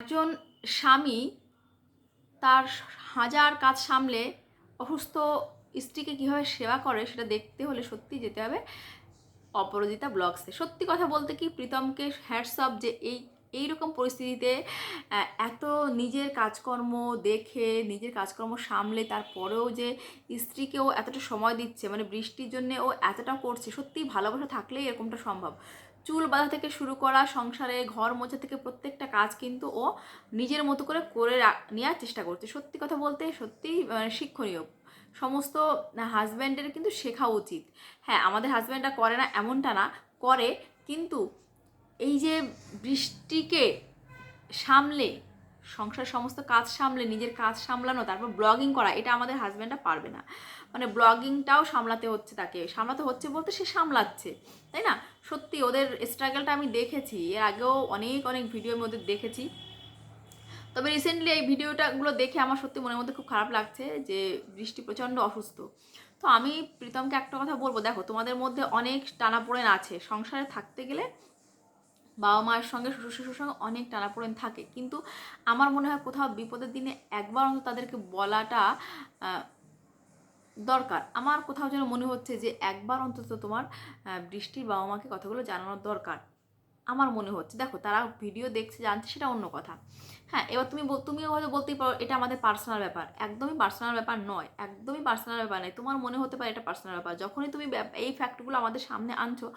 একজন স্বামী তার হাজার কাজ সামলে অসুস্থ স্ত্রীকে কীভাবে সেবা করে সেটা দেখতে হলে সত্যি যেতে হবে অপরাজিতা ব্লগসে। সত্যি কথা বলতে কি, প্রীতমকে হ্যাটস অফ যে এইরকম পরিস্থিতিতে এত নিজের কাজকর্ম দেখে নিজের কাজকর্ম সামলে তারপরেও যে স্ত্রীকেও এতটা সময় দিচ্ছে, মানে বৃষ্টির জন্য ও এতটা করছে। সত্যি ভালোবাসা থাকলেই এরকমটা সম্ভব। চুল বাঁধা থেকে শুরু করা, সংসারে ঘর মোছা থেকে প্রত্যেকটা কাজ কিন্তু ও নিজের মতো করে করে নেওয়ার চেষ্টা করছে। সত্যি কথা বলতে সত্যি শিক্ষণীয়। সমস্ত হাজব্যান্ডের কিন্তু শেখা উচিত। হ্যাঁ, আমাদের হাজব্যান্ডরা করে না এমনটা না, করে, কিন্তু এই যে বৃষ্টিকে সামলে, সংসার সমস্ত কাজ সামলে নিজের কাজ সামলানো, তারপর ব্লগিং করা, এটা আমাদের হাজব্যান্ডরা পারবে না। মানে ব্লগিংটাও সামলাতে হচ্ছে, তাকে সামলাতে হচ্ছে বলতে সে সামলাচ্ছে, তাই না? সত্যি ওদের স্ট্রাগলটা আমি দেখেছি, এর আগেও অনেক অনেক ভিডিওর মধ্যে দেখেছি। তবে রিসেন্টলি এই ভিডিওটাগুলো দেখে আমার সত্যি মনের মধ্যে খুব খারাপ লাগছে যে বৃষ্টি প্রচণ্ড অসুস্থ। তো আমি প্রীতমকে একটা কথা বলবো, দেখো তোমাদের মধ্যে অনেক টানাপোড়েন আছে, সংসারে থাকতে গেলে বাবা মায়ের সঙ্গে শ্বশুর শ্বশুর সঙ্গে অনেক টানাপোড়েন থাকে, কিন্তু আমার মনে হয় কোথাও বিপদের দিনে একবার অন্তত তাদেরকে বলাটা দরকার। আমার কোথাও যেন মনে হচ্ছে যে একবার অন্তত তোমার বৃষ্টির বাবা মাকে কথাগুলো জানানোর দরকার, আমার মনে হচ্ছে। দেখো তারা ভিডিও দেখছে জানছে সেটা অন্য কথা। হ্যাঁ, এবার তুমিও হয়তো বলতেই পারো এটা আমাদের পার্সোনাল ব্যাপার। একদমই পার্সোনাল ব্যাপার নয়, একদমই পার্সোনাল ব্যাপার নয়। তোমার মনে হতে পারে এটা পার্সোনাল ব্যাপার, যখনই তুমি এই ফ্যাক্টগুলো আমাদের সামনে আনছো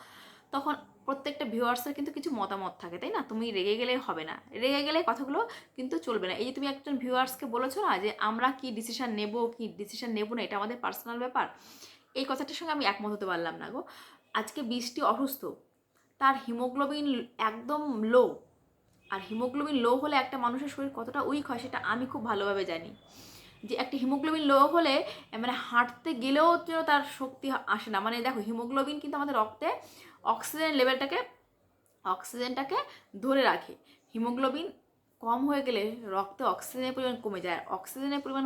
তখন প্রত্যেকটা ভিউয়ার্সের কিন্তু কিছু মতামত থাকে, তাই না? তুমি রেগে গেলে হবে না, রেগে গেলে কথাগুলো কিন্তু চলবে না। এই যে তুমি একজন ভিউয়ার্সকে বলেছো না যে আমরা কি ডিসিশন নেব কি ডিসিশন নেব না, এটা আমাদের পার্সোনাল ব্যাপার, এই কথাটার সঙ্গে আমি একমত হতে পারলাম না গো। আজকে বৃষ্টি অসুস্থ, তার হিমোগ্লোবিন একদম লো, আর হিমোগ্লোবিন লো হলে একটা মানুষের শরীর কতটা উইক হয় সেটা আমি খুব ভালোভাবে জানি। যে একটা হিমোগ্লোবিন লো হলে মানে হাঁটতে গেলেও যেন তার শক্তি আসে না। মানে দেখো, হিমোগ্লোবিন কিন্তু আমাদের রক্তে অক্সিজেন লেভেলটাকে, অক্সিজেনটাকে ধরে রাখে। হিমোগ্লোবিন কম হয়ে গেলে রক্তে অক্সিজেনের পরিমাণ কমে যায়, অক্সিজেনের পরিমাণ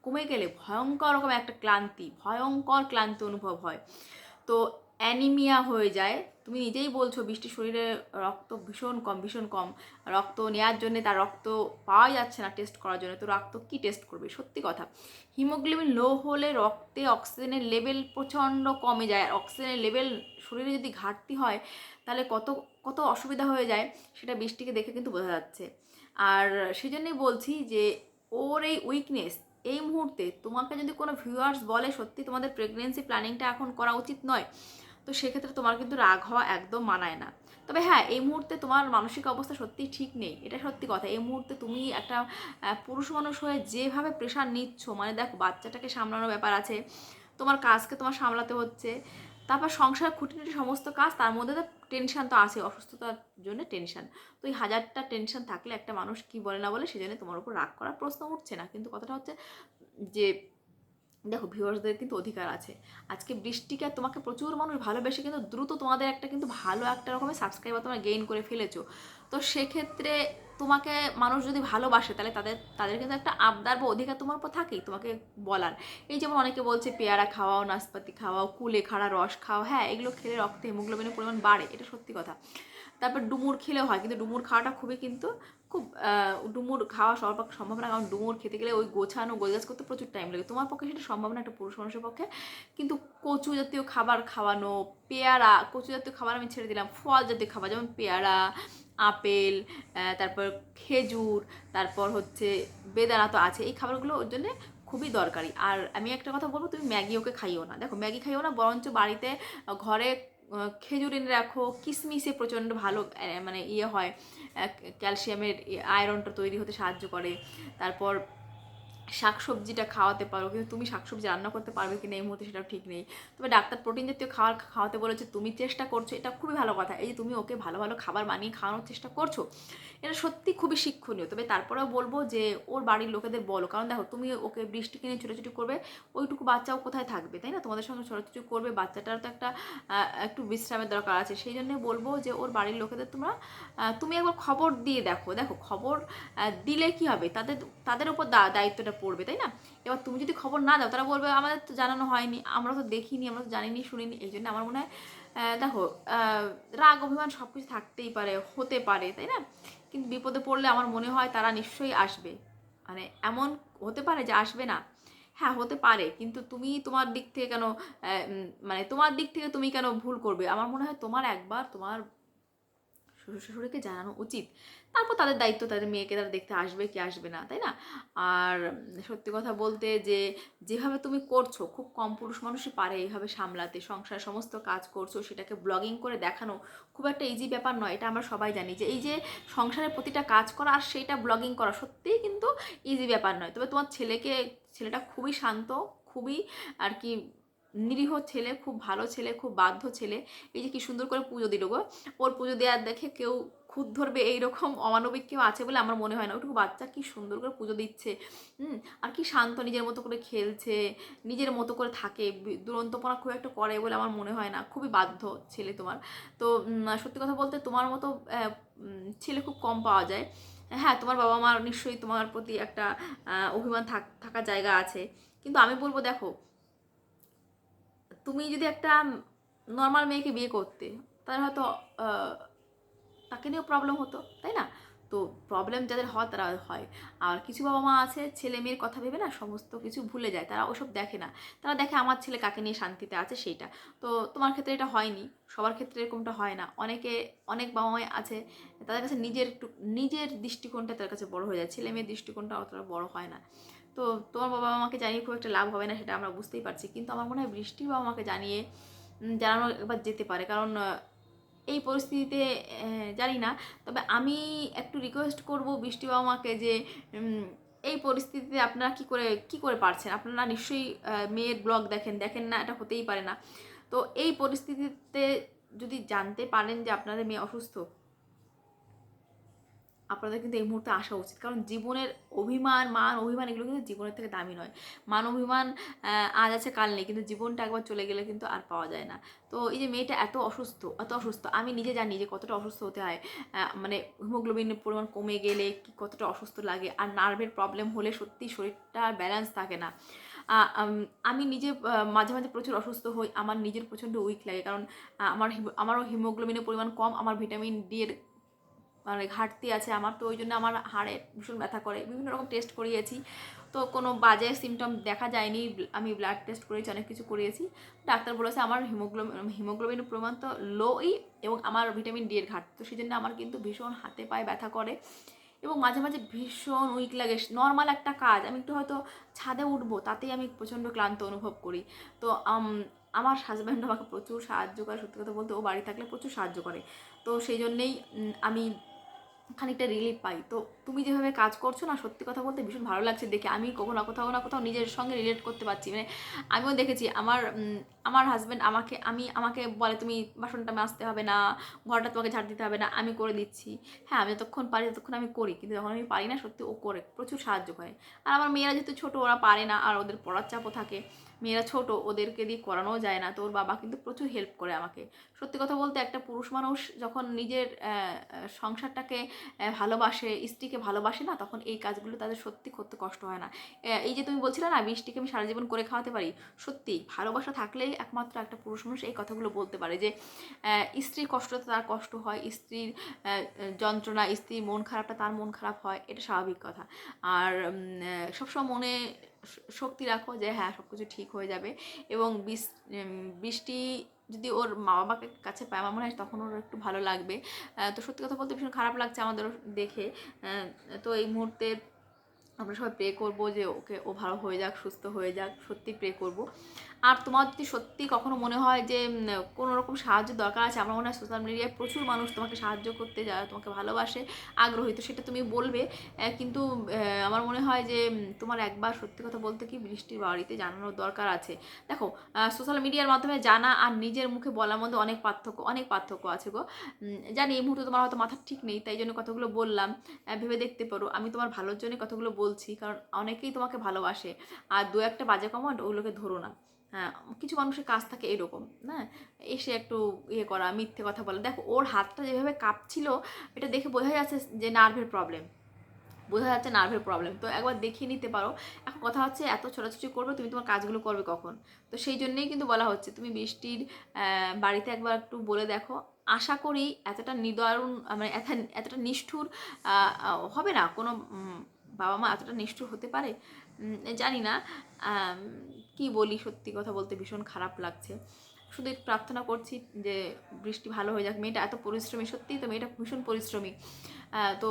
কমে গেলে ভয়ঙ্কর রকম একটা ক্লান্তি, ভয়ঙ্কর ক্লান্তি অনুভব হয়। তো অ্যানিমিয়া হয়ে যায়। তুমি নিজেই বলছো বৃষ্টির শরীরে রক্ত ভীষণ কম, ভীষণ কম। রক্ত নেওয়ার জন্য তার রক্ত পাওয়া যাচ্ছে না টেস্ট করার জন্য, তো রক্ত কী টেস্ট করবে? সত্যি কথা, হিমোগ্লোবিন লো হলে রক্তে অক্সিজেনের লেভেল প্রচণ্ড কমে যায়। আর অক্সিজেনের লেভেল শরীরে যদি ঘাটতি হয় তাহলে কত কত অসুবিধা হয়ে যায় সেটা বৃষ্টিকে দেখে কিন্তু বোঝা যাচ্ছে। আর সেই জন্যই বলছি যে ওর এই উইকনেস, এই মুহূর্তে তোমাকে যদি কোনো ভিউয়ার্স বলে সত্যি তোমাদের প্রেগনেন্সি প্ল্যানিংটা এখন করা উচিত নয়, তো সেক্ষেত্রে তোমার কিন্তু রাগ হওয়া একদম মানায় না। তবে হ্যাঁ, এই মুহূর্তে তোমার মানসিক অবস্থা সত্যিই ঠিক নেই, এটা সত্যি কথা। এই মুহূর্তে তুমি একটা পুরুষ মানুষ হয়ে যেভাবে প্রেশার নিচ্ছ, মানে দেখো বাচ্চাটাকে সামলানোর ব্যাপার আছে, তোমার কাজকে তোমার সামলাতে হচ্ছে, তারপর সংসার খুঁটিনাটি সমস্ত কাজ, তার মধ্যে তো টেনশন তো আছে, অসুস্থতার জন্য টেনশন। তো এই হাজারটা টেনশন থাকলে একটা মানুষ কি বলে না বলে, সেজন্য তোমার উপর রাগ করার প্রশ্ন উঠছে না। কিন্তু কথাটা হচ্ছে যে দেখো, ভিউয়ার্সদের কিন্তু অধিকার আছে। আজকে বৃষ্টিকে আর তোমাকে প্রচুর মানুষ ভালোবেসে কিন্তু দ্রুত তোমাদের একটা কিন্তু ভালো একটা রকমের সাবস্ক্রাইবার তোমরা গেইন করে ফেলেছো। তো সেক্ষেত্রে তোমাকে মানুষ যদি ভালোবাসে তাহলে তাদের তাদের কিন্তু একটা আবদার বা অধিকার তোমার উপর থাকেই তোমাকে বলার। এই যেমন অনেকে বলছে পেয়ারা খাওয়াও, নাশপাতি খাওয়াও, কুলেখাড়া রস খাও, হ্যাঁ এগুলো খেলে রক্তে হিমোগ্লোবিনের পরিমাণ বাড়ে, এটা সত্যি কথা। তারপর ডুমুর খেলেও হয়, কিন্তু ডুমুর খাওয়াটা খুবই কিন্তু খুব ডুমুর খাওয়া সম্ভব না, কারণ ডুমুর খেতে গেলে ওই গোছানো গোছগাছ করতে প্রচুর টাইম লাগে। তোমার পক্ষে সেটা সম্ভব না, একটা পুরুষ মানুষের পক্ষে। কিন্তু কচু জাতীয় খাবার খাওয়ানো, পেয়ারা, কচু জাতীয় খাবার আমি ছেড়ে দিলাম, ফল জাতীয় খাবার যেমন পেয়ারা, আপেল, তারপর খেজুর, তারপর হচ্ছে বেদানা তো আছে, এই খাবারগুলো ওর জন্যে খুবই দরকারি। আর আমি একটা কথা বলবো, তুমি ম্যাগি ওকে খাইও না। দেখো, ম্যাগি খাইও না, বরঞ্চ বাড়িতে ঘরে খেজুর এনে রাখো, কিশমিশে প্রচণ্ড ভালো মানে ইয়ে হয়, ক্যালসিয়ামের আয়রনটা তৈরি হতে সাহায্য করে। তারপর শাকসবজিটা খাওয়াতে পারো, কিন্তু তুমি শাকসবজি রান্না করতে পারবে কিনা এই মুহূর্তে সেটাও ঠিক নেই। তবে ডাক্তার প্রোটিন জাতীয় খাবার খাওয়াতে বলেছে, তুমি চেষ্টা করছো, এটা খুবই ভালো কথা। এই যে তুমি ওকে ভালো ভালো খাবার বানিয়ে খাওয়ানোর চেষ্টা করছো, এটা সত্যি খুবই শিক্ষণীয়। তবে তারপরেও বলবো যে ওর বাড়ির লোকেদের বলো, কারণ দেখো তুমি ওকে বৃষ্টি কিনে ছোটাছুটি করবে, ওইটুকু বাচ্চাও কোথায় থাকবে, তাই না? তোমাদের সঙ্গে ছোটাছুটি করবে, বাচ্চাটার তো একটা একটু বিশ্রামের দরকার আছে। সেই জন্য বলবো যে ওর বাড়ির লোকেদের তোমরা তুমি একবার খবর দিয়ে দেখো। দেখো খবর দিলে কি হবে, তাদের তাদের উপর দায়িত্বটা পড়বে, তাই না? এবার তুমি যদি খবর না দাও, তারা বলবে আমাদের তো জানানো হয়নি, আমরা তো দেখিনি, আমরা তো জানিনি শুনিনি। এই জন্য আমার মনে হয় দেখো, রাগ অভিমান সব কিছু থাকতেই পারে, হতে পারে, তাই না? কিন্তু বিপদে পড়লে আমার মনে হয় তারা নিশ্চয়ই আসবে। মানে এমন হতে পারে যে আসবে না, হ্যাঁ হতে পারে, কিন্তু তুমি তোমার দিক থেকে কেন মানে তোমার দিক থেকে তুমি কেন ভুল করবে? আমার মনে হয় তোমার একবার তোমার শ্বশুর শাশুড়িকে জানানো উচিত। তারপর তাদের দায়িত্ব, তাদের মেয়েকে তারা দেখতে আসবে কি আসবে না, তাই না? আর সত্যি কথা বলতে যে যেভাবে তুমি করছো, খুব কম পুরুষ মানুষই পারে এইভাবে সামলাতে, সংসার সমস্ত কাজ করছো সেটাকে ব্লগিং করে দেখানো খুব একটা ইজি ব্যাপার নয়। এটা আমরা সবাই জানি যে এই যে সংসারের প্রতিটা কাজ করা আর সেইটা ব্লগিং করা সত্যিই কিন্তু ইজি ব্যাপার নয়। তবে তোমার ছেলেটা খুবই শান্ত, খুবই আর কি নিরীহ ছেলে, খুব ভালো ছেলে, খুব বাধ্য ছেলে। এই যে কি সুন্দর করে পুজো দিল গো, ওর পুজো দেওয়ার দেখে কেউ খুঁত ধরবে এইরকম অমানবিক কেউ আছে বলে আমার মনে হয় না। ওটুকু বাচ্চা কি সুন্দর করে পুজো দিচ্ছে, আর কি শান্ত, নিজের মতো করে খেলছে, নিজের মতো করে থাকে, দুরন্তপনা খুব একটা করে বলে আমার মনে হয় না। খুবই বাধ্য ছেলে তোমার। তো সত্যি কথা বলতে তোমার মতো ছেলে খুব কম পাওয়া যায়। হ্যাঁ, তোমার বাবা মার নিশ্চয়ই তোমার প্রতি একটা অভিমান থাকার জায়গা আছে, কিন্তু আমি বলবো দেখো, তুমি যদি একটা নর্মাল মেয়েকে বিয়ে করতে, তাহলে হয়তো আহ, তাকে নিয়েও প্রবলেম হতো, তাই না? তো প্রবলেম যাদের হয় তারা হয়। আর কিছু বাবা মা আছে ছেলে মেয়ের কথা ভেবে না সমস্ত কিছু ভুলে যায়, তারা ওসব দেখে না। তারা দেখে আমার ছেলে কাকে নিয়ে শান্তিতে আছে সেইটা। তো তোমার ক্ষেত্রে এটা হয়নি, সবার ক্ষেত্রে এরকমটা হয় না। অনেক বাবা মাই আছে তাদের কাছে নিজের দৃষ্টিকোণটা তাদের কাছে বড় হয়ে যায়, ছেলে মেয়ের দৃষ্টিকোণটা অতটা বড় হয় না। তো তোমার বাবা মাকে জানিয়ে খুব একটা লাভ হবে না, সেটা আমরা বুঝতেই পারছি, কিন্তু আমার মনে হয় বৃষ্টির বাবা মাকে জানানো একবার যেতে পারে। কারণ এই পরিস্থিতিতে জানি না, তবে আমি একটু রিকোয়েস্ট করব বৃষ্টি বাবা মাকে যে এই পরিস্থিতিতে আপনারা কি করে পারছেন? আপনারা নিশ্চয়ই মেয়ের ব্লগ দেখেন না, এটা হতেই পারে না। তো এই পরিস্থিতিতে যদি জানতে পারেন যে আপনাদের মেয়ে অসুস্থ, আপনাদের কিন্তু এই মুহূর্তে আসা উচিত। কারণ জীবনের মান অভিমান এগুলো কিন্তু জীবনের থেকে দামি নয়। মান অভিমান আজ আছে কাল নেই, কিন্তু জীবনটা একবার চলে গেলে কিন্তু আর পাওয়া যায় না। তো এই যে মেয়েটা এত অসুস্থ, আমি নিজে জানি যে কতটা অসুস্থ হতে হয়। মানে হিমোগ্লোবিনের পরিমাণ কমে গেলে কি কতটা অসুস্থ লাগে, আর নার্ভের প্রবলেম হলে সত্যি শরীরটা ব্যালেন্স থাকে না। আমি নিজে মাঝে মাঝে প্রচুর অসুস্থ হই, আমার নিজের প্রচণ্ড উইক লাগে, কারণ আমারও হিমোগ্লোবিনের পরিমাণ কম, আমার ভিটামিন ডি এর মানে ঘাটতি আছে আমার। তো ওই জন্য আমার হাড়ে ভীষণ ব্যথা করে, বিভিন্ন রকম টেস্ট করিয়েছি, তো কোনো বাজে সিমটম দেখা যায়নি। আমি ব্লাড টেস্ট করেছি, অনেক কিছু করিয়েছি, ডাক্তার বলেছে আমার হিমোগ্লোবিনের পরিমাণ তো লোই, এবং আমার ভিটামিন ডি এর ঘাটতি। তো সেই জন্য আমার কিন্তু ভীষণ হাতে পায়ে ব্যথা করে, এবং মাঝে মাঝে ভীষণ উইক লাগে। নর্মাল একটা কাজ, আমি একটু হয়তো ছাদে উঠবো, তাতেই আমি প্রচণ্ড ক্লান্ত অনুভব করি। তো আমার হাজব্যান্ড আমাকে প্রচুর সাহায্য করে, সত্যি কথা বলতে ও বাড়ি থাকলে প্রচুর সাহায্য করে। তো সেই জন্যেই আমি খানিকটা রিলিফ পাই। তো তুমি যেভাবে কাজ করছো না, সত্যি কথা বলতে ভীষণ ভালো লাগছে দেখে। আমি কোথাও না কোথাও নিজের সঙ্গে রিলেট করতে পারছি। মানে আমিও দেখেছি আমার হাজব্যান্ড আমাকে বলে তুমি বাসনটা মাজতে হবে না, ঘরটা তোমাকে ঝাড় দিতে হবে না, আমি করে দিচ্ছি। হ্যাঁ, আমি যতক্ষণ পারি ততক্ষণ আমি করি, কিন্তু যখন আমি পারি না সত্যি ও করে প্রচুর সাহায্য করে। আর আমার মেয়েরা যেহেতু ছোটো, ওরা পারে না, আর ওদের পড়ার চাপও থাকে, মেয়েরা ছোট, ওদেরকে দিয়ে করানোও যায় না। তো ওর বাবা কিন্তু প্রচুর হেল্প করে আমাকে। সত্যি কথা বলতে একটা পুরুষ মানুষ যখন নিজের সংসারটাকে ভালোবাসে, স্ত্রীকে ভালোবাসে না, তখন এই কাজগুলো তাদের সত্যি করতে কষ্ট হয় না। এই যে তুমি বলছিলে না বৃষ্টিকে আমি সারা জীবন করে খাওয়াতে পারি, সত্যি ভালোবাসা থাকলেই একমাত্র একটা পুরুষ মানুষ এই কথাগুলো বলতে পারে যে স্ত্রীর কষ্টটা তার কষ্ট হয়, স্ত্রীর যন্ত্রণা, স্ত্রীর মন খারাপটা তার মন খারাপ হয়, এটা স্বাভাবিক কথা। আর সবসময় মনে শক্তি রাখো যে হ্যাঁ সব কিছু ঠিক হয়ে যাবে। এবং বৃষ্টি যদি ওর মা বাবাকে কাছে পায়, আমার মনে হয় তখন ওর একটু ভালো লাগবে। তো সত্যি কথা বলতে ভীষণ খারাপ লাগছে আমাদেরও দেখে। তো এই মুহূর্তে আমরা সবাই প্রে করবো যে ও ভালো হয়ে যাক, সুস্থ হয়ে যাক, সত্যি প্রে করবো। আর তোমার যদি সত্যি কখনো মনে হয় যে কোনো রকম সাহায্যের দরকার আছে, আমার মনে হয় সোশ্যাল মিডিয়ায় প্রচুর মানুষ তোমাকে সাহায্য করতে, যারা তোমাকে ভালোবাসে, আগ্রহী, তো সেটা তুমি বলবে। কিন্তু আমার মনে হয় যে তোমার একবার সত্যি কথা বলতে কি বৃষ্টির বাড়িতে জানানোর দরকার আছে। দেখো, সোশ্যাল মিডিয়ার মাধ্যমে জানা আর নিজের মুখে বলার মধ্যে অনেক পার্থক্য আছে গো। জানি এই মুহূর্তে তোমার হয়তো মাথা ঠিক নেই, তাই জন্য কথাগুলো বললাম, ভেবে দেখতে পারো। আমি তোমার ভালোর জন্য কথাগুলো বলছি, কারণ অনেকেই তোমাকে ভালোবাসে। আর দু একটা বাজে কমেন্ট ওগুলোকে ধরো না। হ্যাঁ, কিছু মানুষের কাজ থাকে এরকম, হ্যাঁ, এসে একটু করা, মিথ্যে কথা বলা। দেখো ওর হাতটা যেভাবে কাঁপছিল, এটা দেখে বোঝা যাচ্ছে যে নার্ভের প্রবলেম। বোঝা যাচ্ছে নার্ভের প্রবলেম। তো একবার দেখিয়ে নিতে পারো। এখন কথা হচ্ছে এত ছোটাছুটি করবে, তুমি তোমার কাজগুলো করবে কখন? তো সেই জন্যেই কিন্তু বলা হচ্ছে তুমি বৃষ্টির বাড়িতে একবার একটু বলে দেখো। আশা করি এতটা নিদারুণ মানে এতটা নিষ্ঠুর হবে না কোনো বাবা মা এতটা নিষ্ঠুর হতে পারে জানি না। আম, কি বলি, সত্যি কথা বলতে ভীষণ খারাপ লাগছে। শুধু একটু প্রার্থনা করছি যে বৃষ্টি ভালো হয়ে যাক। মেয়েটা এত পরিশ্রমী, সত্যিই তো মেয়েটা ভীষণ পরিশ্রমী। তো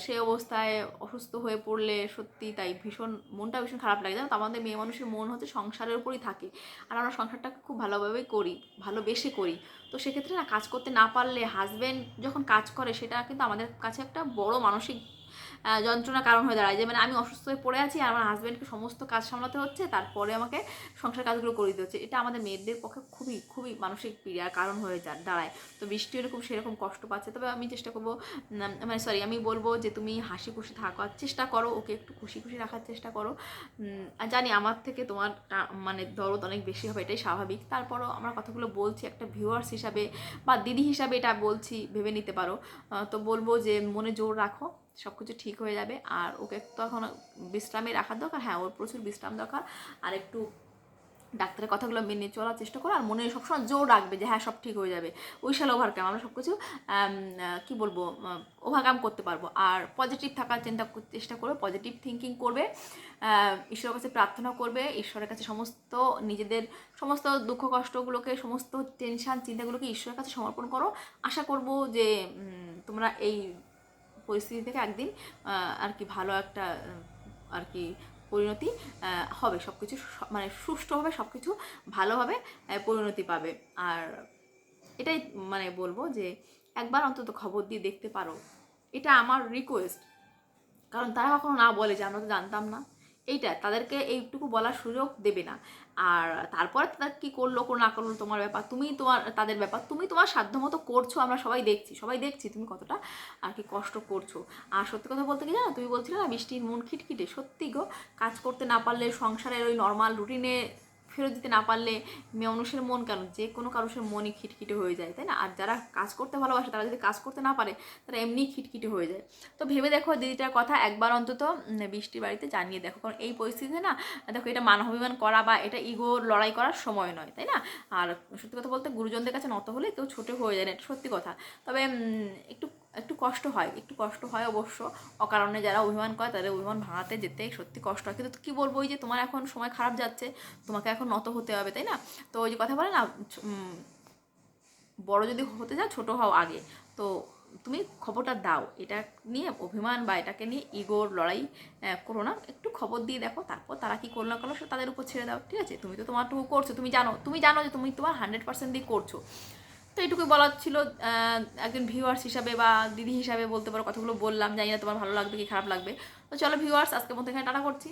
সেই অবস্থায় অসুস্থ হয়ে পড়লে সত্যি তাই ভীষণ মনটা ভীষণ খারাপ লাগে। জানো তো আমাদের মেয়ে মানুষের মন হচ্ছে সংসারের উপরই থাকে, আর আমরা সংসারটাকে খুব ভালোভাবেই করি, ভালোবেসে করি। তো সেক্ষেত্রে না কাজ করতে না পারলে, হাজব্যান্ড যখন কাজ করে সেটা কিন্তু আমাদের কাছে একটা বড় মানসিক যন্ত্রণার কারণ হয়ে দাঁড়ায়। যে মানে আমি অসুস্থ হয়ে পড়ে আছি আর আমার হাজব্যান্ডকে সমস্ত কাজ সামলাতে হচ্ছে, তারপরে আমাকে সংসার কাজগুলো করে দিতে হচ্ছে। এটা আমাদের মেয়েদের পক্ষে খুবই খুবই মানসিক পীড়ার কারণ হয়ে দাঁড়ায়। তো বৃষ্টি এরকম সেরকম কষ্ট পাচ্ছে। তবে আমি চেষ্টা করবো, মানে সরি, আমি বলবো যে তুমি হাসি খুশি থাকার চেষ্টা করো, ওকে একটু খুশি খুশি রাখার চেষ্টা করো। আর জানি আমার থেকে তোমার মানে দরদ অনেক বেশি হবে, এটাই স্বাভাবিক। তারপরও আমরা কথাগুলো বলছি একটা ভিউয়ার্স হিসাবে বা দিদি হিসাবে, এটা বলছি, ভেবে নিতে পারো। তো বলবো যে মনে জোর রাখো, সব কিছু ঠিক হয়ে যাবে। আর ওকে তো এখন বিশ্রামে রাখার দরকার, হ্যাঁ ওর প্রচুর বিশ্রাম দরকার। আর একটু ডাক্তারের কথাগুলো মেনে চলার চেষ্টা করো, আর মনে সবসময় জোর রাখবে যে হ্যাঁ সব ঠিক হয়ে যাবে। উই শ্যাল ওভারকাম, আমরা সব কিছু কী বলবো, ওভারকাম করতে পারবো। আর পজিটিভ থাকার চেষ্টা করবে, পজিটিভ থিঙ্কিং করবে, ঈশ্বরের কাছে প্রার্থনা করবে, ঈশ্বরের কাছে সমস্ত নিজেদের সমস্ত দুঃখ কষ্টগুলোকে, সমস্ত টেনশান চিন্তাগুলোকে ঈশ্বরের কাছে সমর্পণ করো। আশা করব যে তোমরা এই পরিস্থিতি থেকে একদিন আর কি ভালো একটা আর কি পরিণতি হবে, সব কিছু মানে সুষ্ঠুভাবে সব কিছু ভালোভাবে পরিণতি পাবে। আর এটাই মানে বলবো যে একবার অন্তত খবর দিয়ে দেখতে পারো, এটা আমার রিকোয়েস্ট। কারণ তারা কখনো না বলে যে আমরা তো জানতাম না, এইটা তাদেরকে এইটুকু বলার সুযোগ দেবে না। আর তারপরে তারা কী করলো না করলো তোমার ব্যাপার, তুমি তোমার তাদের ব্যাপার, তুমি তোমার সাধ্যমতো করছো, আমরা সবাই দেখছি তুমি কতটা আর কি কষ্ট করছো। আর সত্যি কথা বলতে কি জানো, তুমি বলছিলে না বৃষ্টির মন খিটখিটে, সত্যি গো। কাজ করতে না পারলে, সংসারের ওই নর্মাল রুটিনে ফেরত দিতে না পারলে মানুষের মন কেন, যে কোনো কারোর মনই খিটখিটে হয়ে যায়, তাই না? আর যারা কাজ করতে ভালোবাসে তারা যদি কাজ করতে না পারে তারা এমনিই খিটখিটে হয়ে যায়। তো ভেবে দেখো দিদিটার কথা, একবার অন্তত বৃষ্টির বাড়িতে জানিয়ে দেখো। কারণ এই পরিস্থিতিতে না দেখো, এটা মানবাভিমান করা বা এটা ইগোর লড়াই করার সময় নয়, তাই না? আর সত্যি কথা বলতে গুরুজনদের কাছে নত হলে কেউ ছোটো হয়ে যায় না, এটা সত্যি কথা। তবে একটু একটু কষ্ট হয় অবশ্য। অকারণে যারা অভিমান করে তাদের অভিমান ভাঙাতে যেতে সত্যি কষ্ট হয়। কিন্তু কী বলবো, ওই যে তোমার এখন সময় খারাপ যাচ্ছে, তোমাকে এখন নত হতে হবে, তাই না? তো ওই যে কথা বলে না, বড় যদি হতে যাও ছোট হও আগে। তো তুমি খবরটা দাও, এটা নিয়ে অভিমান বা এটাকে নিয়ে ইগোর লড়াই করো না, একটু খবর দিয়ে দেখো। তারপর তারা কি করলো না করলো সে তাদের উপর ছেড়ে দাও, ঠিক আছে? তুমি তো তোমারটুকু করছো, তুমি জানো যে তুমি তোমার 100% দিয়ে করছো। তো এইটুকুই বলার ছিল। একজন ভিউয়ার্স হিসাবে বা দিদি হিসাবে বলতে পারো, কথাগুলো বললাম, জানি না তোমার ভালো লাগবে কি খারাপ লাগবে। তো চলো ভিউয়ার্স, আজকের মতো এখানে টাটা করছি।